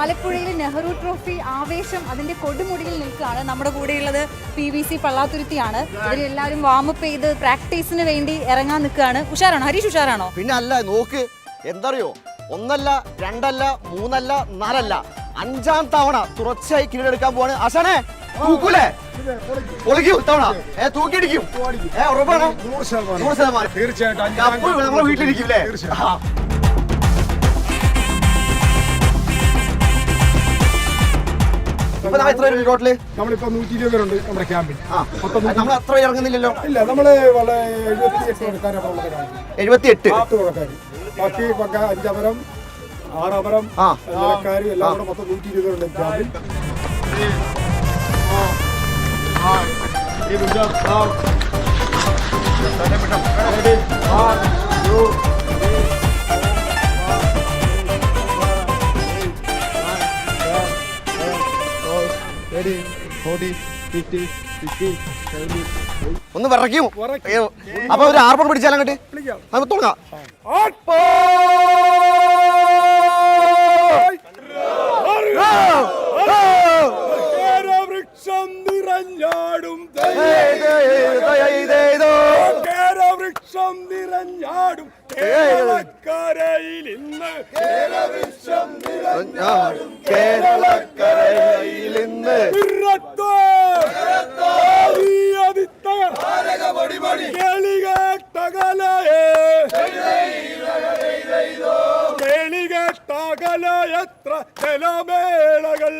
ആലപ്പുഴയിലെ നെഹ്റു ട്രോഫി ആവേശം അതിന്റെ കൊടുമുടിയിൽ നിൽക്കുകയാണ്. നമ്മുടെ കൂടെയുള്ളത് PVC പള്ളാത്തുരുത്തിയാണ്. ഇവരെല്ലാവരും വാമപ്പ് ചെയ്ത് പ്രാക്ടീസിന് വേണ്ടി ഇറങ്ങാൻ നിൽക്കുകയാണ്. ഉഷാറാണോ ഹരീഷ്? ഉഷാറാണോ? പിന്നെ അല്ല, നോക്ക് എന്തറിയോ, 1 2 3 4 5ാം തവണ തുടർച്ചയായി കിരീടെടുക്കാൻ പോവാണ്. ആശാനെ തൂക്കൂലേ? പൊളിക്കും തവണ തൂക്കിയിടിക്കും. ഉറപ്പാണ്? 100%. തീർച്ചയായിട്ടും നമ്മുടെ വീട്ടിലിരിക്കും അല്ലേ? എത്ര പേരുണ്ട് ടോട്ടല്? നമ്മളിപ്പോ 120 പേരുണ്ട് നമ്മുടെ ക്യാമ്പിൽ. നമ്മൾ അത്ര ഇറങ്ങുന്നില്ലല്ലോ. ഇല്ല, നമ്മള് 78 തുടക്കാര്, ബാക്കി 5 അപരം 6 അപരം നിലക്കാര് എല്ലാം കൂടെ മൊത്തം 120 പേരുണ്ട് ക്യാമ്പിൽ. ഒന്ന് വിറയ്ക്കും. അപ്പൊ ഒരു ആർപ്പം പിടിച്ചാൽ അങ്ങോട്ട് നമുക്ക് തുടങ്ങാം. വൃക്ഷം നിറഞ്ഞാടും വൃക്ഷം നിറഞ്ഞാടും കേരളക്കരയിൽ ഇന്ന് കേരളക്കരയിൽ ഇന്ന് എത്ര ജലമേളകൾ